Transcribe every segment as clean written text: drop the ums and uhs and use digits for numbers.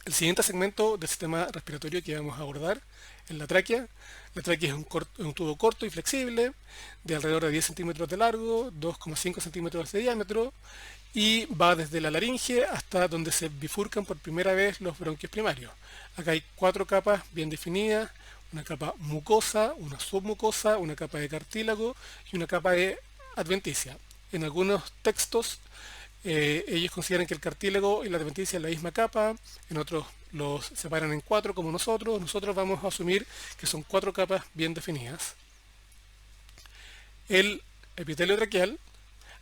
El siguiente segmento del sistema respiratorio que vamos a abordar es la tráquea. La tráquea es un tubo corto y flexible, de alrededor de 10 centímetros de largo, 2,5 centímetros de diámetro, y va desde la laringe hasta donde se bifurcan por primera vez los bronquios primarios. Acá hay cuatro capas bien definidas: una capa mucosa, una submucosa, una capa de cartílago y una capa de adventicia. En algunos textos ellos consideran que el cartílago y la adventicia es la misma capa, en otros los separan en cuatro como nosotros. Nosotros vamos a asumir que son cuatro capas bien definidas. El epitelio traqueal,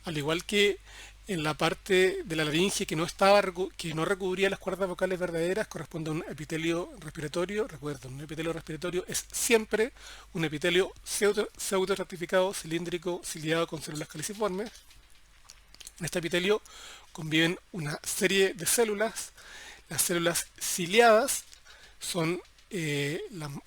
al igual que en la parte de la laringe que no recubría las cuerdas vocales verdaderas, corresponde a un epitelio respiratorio. Recuerden, un epitelio respiratorio es siempre un epitelio pseudo cilíndrico, ciliado con células caliciformes. En este epitelio conviven una serie de células. Las células ciliadas son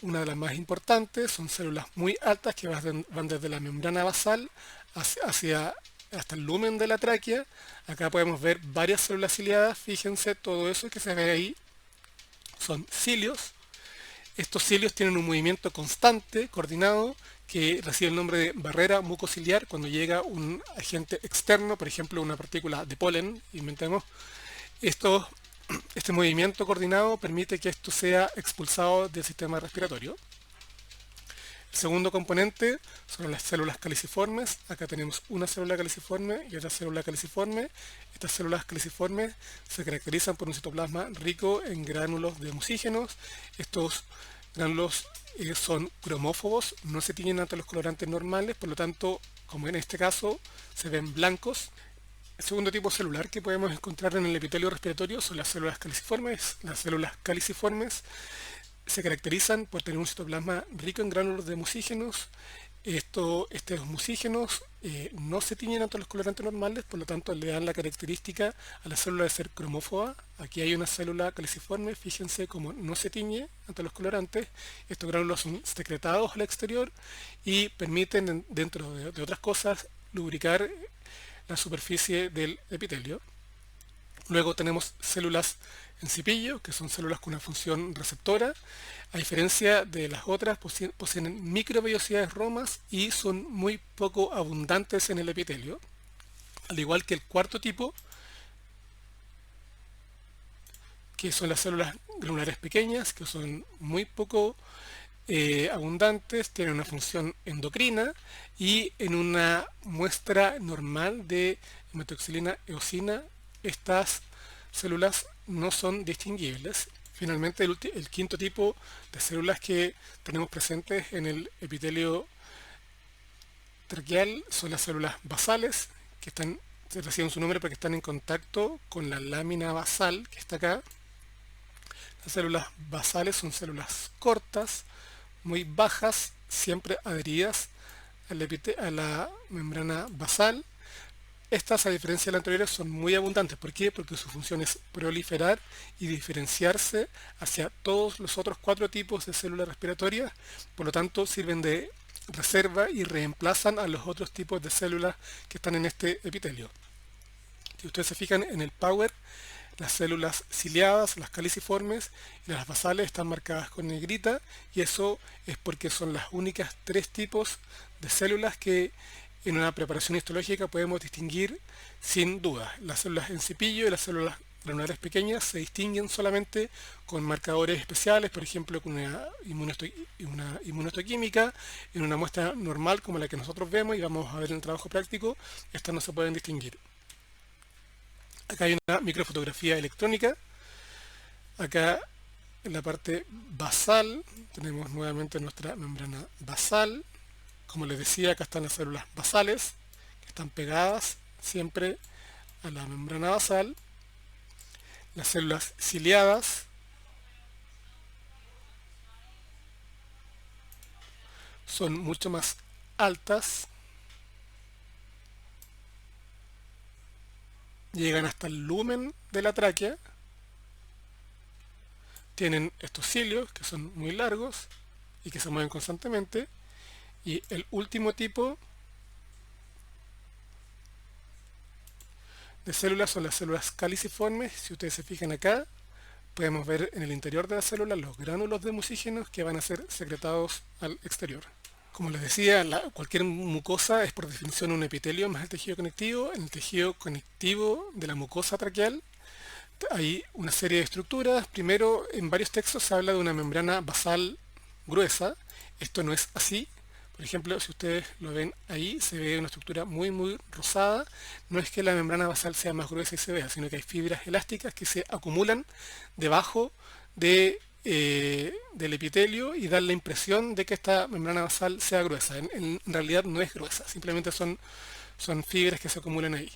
una de las más importantes. Son células muy altas que van desde la membrana basal hasta el lumen de la tráquea. Acá podemos ver varias células ciliadas. Fíjense, todo eso que se ve ahí son cilios. Estos cilios tienen un movimiento constante, coordinado, que recibe el nombre de barrera mucociliar cuando llega un agente externo, por ejemplo una partícula de polen, inventemos. Esto, este movimiento coordinado permite que esto sea expulsado del sistema respiratorio. El segundo componente son las células caliciformes. Acá tenemos una célula caliciforme y otra célula caliciforme. Estas células caliciformes se caracterizan por un citoplasma rico en gránulos de musígenos. Estos gránulos son cromófobos, no se tiñen ante los colorantes normales, por lo tanto, como en este caso, se ven blancos. El segundo tipo celular que podemos encontrar en el epitelio respiratorio son las células caliciformes. Las células caliciformes se caracterizan por tener un citoplasma rico en gránulos de musígenos. Estos musígenos no se tiñen ante los colorantes normales, por lo tanto le dan la característica a la célula de ser cromófoba. Aquí hay una célula caliciforme, fíjense cómo no se tiñe ante los colorantes. Estos gránulos son secretados al exterior y permiten, dentro de otras cosas, lubricar la superficie del epitelio. Luego tenemos células en cipillo, que son células con una función receptora. A diferencia de las otras, poseen microvellosidades romas y son muy poco abundantes en el epitelio. Al igual que el cuarto tipo, que son las células granulares pequeñas, que son muy poco abundantes, tienen una función endocrina y en una muestra normal de metoxilina eosina, estas células no son distinguibles. Finalmente, el quinto tipo de células que tenemos presentes en el epitelio traqueal son las células basales, que se reciben su nombre porque están en contacto con la lámina basal que está acá. Las células basales son células cortas, muy bajas, siempre adheridas a la membrana basal. Estas, a diferencia de las anteriores, son muy abundantes. ¿Por qué? Porque su función es proliferar y diferenciarse hacia todos los otros cuatro tipos de células respiratorias. Por lo tanto, sirven de reserva y reemplazan a los otros tipos de células que están en este epitelio. Si ustedes se fijan en el Power, las células ciliadas, las caliciformes y las basales están marcadas con negrita, y eso es porque son las únicas tres tipos de células que en una preparación histológica podemos distinguir sin duda. Las células en cipillo y las células granulares pequeñas se distinguen solamente con marcadores especiales, por ejemplo con una inmunohistoquímica. En una muestra normal como la que nosotros vemos y vamos a ver en el trabajo práctico, estas no se pueden distinguir. Acá hay una microfotografía electrónica. Acá en la parte basal tenemos nuevamente nuestra membrana basal. Como les decía, acá están las células basales, que están pegadas siempre a la membrana basal. Las células ciliadas son mucho más altas, llegan hasta el lumen de la tráquea, tienen estos cilios que son muy largos y que se mueven constantemente. Y el último tipo de células son las células caliciformes. Si ustedes se fijan acá, podemos ver en el interior de la célula los gránulos de mucígenos que van a ser secretados al exterior. Como les decía, cualquier mucosa es por definición un epitelio más el tejido conectivo. En el tejido conectivo de la mucosa traqueal hay una serie de estructuras. Primero, en varios textos se habla de una membrana basal gruesa. Esto no es así. Por ejemplo, si ustedes lo ven ahí, se ve una estructura muy rosada. No es que la membrana basal sea más gruesa y se vea, sino que hay fibras elásticas que se acumulan debajo del epitelio y dan la impresión de que esta membrana basal sea gruesa. En realidad no es gruesa, simplemente son fibras que se acumulan ahí.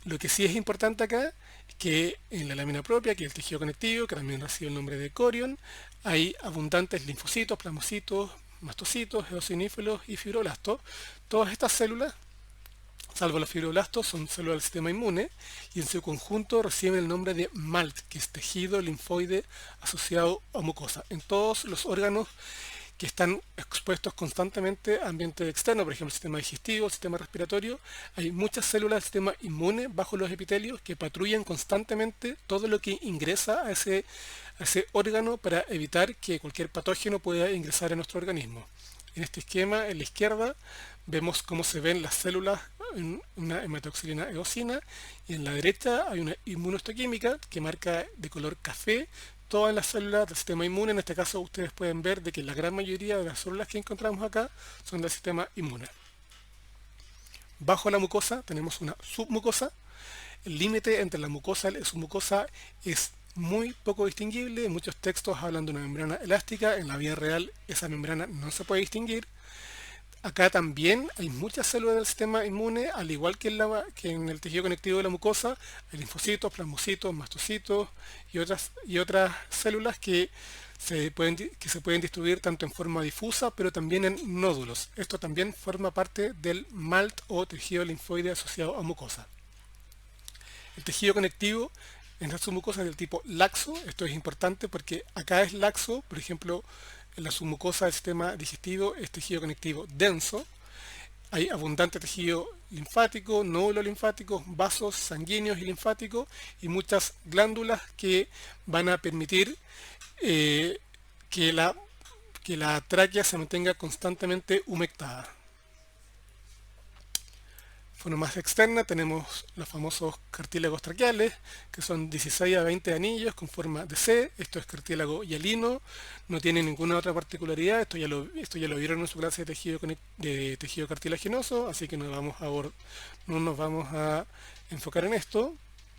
Lo que sí es importante acá es que en la lámina propia, que es el tejido conectivo, que también recibe el nombre de corion, hay abundantes linfocitos, plasmocitos, mastocitos, eosinófilos y fibroblastos. Todas estas células, salvo los fibroblastos, son células del sistema inmune y en su conjunto reciben el nombre de MALT, que es tejido linfoide asociado a mucosa. En todos los órganos que están expuestos constantemente a ambiente externo, por ejemplo, el sistema digestivo, el sistema respiratorio, hay muchas células del sistema inmune bajo los epitelios que patrullan constantemente todo lo que ingresa a ese órgano para evitar que cualquier patógeno pueda ingresar a nuestro organismo. En este esquema, en la izquierda, vemos cómo se ven las células en una hematoxilina eosina y en la derecha hay una inmunohistoquímica que marca de color café todas las células del sistema inmune. En este caso ustedes pueden ver de que la gran mayoría de las células que encontramos acá son del sistema inmune. Bajo la mucosa tenemos una submucosa. El límite entre la mucosa y la submucosa es muy poco distinguible. En muchos textos hablan de una membrana elástica. En la vida real esa membrana no se puede distinguir. Acá también hay muchas células del sistema inmune, al igual que en el tejido conectivo de la mucosa, hay linfocitos, plasmocitos, mastocitos y otras células que se pueden distribuir tanto en forma difusa, pero también en nódulos. Esto también forma parte del MALT o tejido linfoide asociado a mucosa. El tejido conectivo en la submucosa es del tipo laxo. Esto es importante porque acá es laxo, por ejemplo, en la submucosa del sistema digestivo es tejido conectivo denso. Hay abundante tejido linfático, nódulos linfáticos, vasos sanguíneos y linfáticos y muchas glándulas que van a permitir que la tráquea se mantenga constantemente humectada. Forma más externa tenemos los famosos cartílagos traqueales, que son 16 a 20 anillos con forma de C. Esto es cartílago hialino, no tiene ninguna otra particularidad. Esto ya lo vieron en su clase de tejido cartilaginoso, así que no nos vamos a enfocar en esto.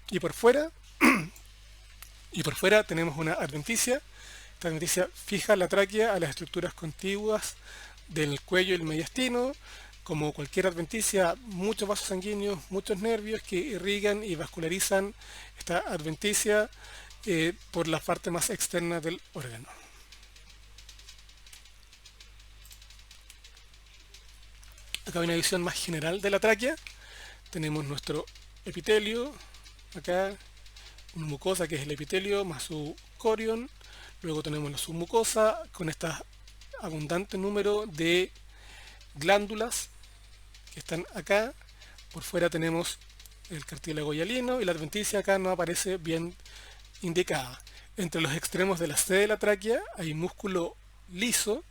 Y por fuera tenemos una adventicia. Esta adventicia fija la tráquea a las estructuras contiguas del cuello y el mediastino. Como cualquier adventicia, muchos vasos sanguíneos, muchos nervios que irrigan y vascularizan esta adventicia por la parte más externa del órgano. Acá hay una visión más general de la tráquea. Tenemos nuestro epitelio, acá una mucosa que es el epitelio más su corion. Luego tenemos la submucosa con este abundante número de glándulas que están acá. Por fuera tenemos el cartílago hialino y la adventicia acá no aparece bien indicada. Entre los extremos de la sede de la tráquea hay músculo liso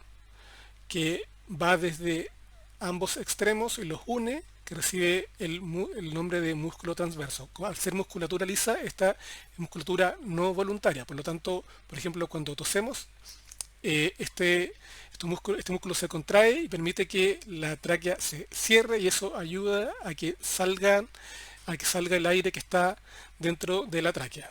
que va desde ambos extremos y los une, que recibe el nombre de músculo transverso. Al ser musculatura lisa, esta es musculatura no voluntaria. Por lo tanto, por ejemplo, cuando tosemos, este músculo se contrae y permite que la tráquea se cierre y eso ayuda a que salga el aire que está dentro de la tráquea.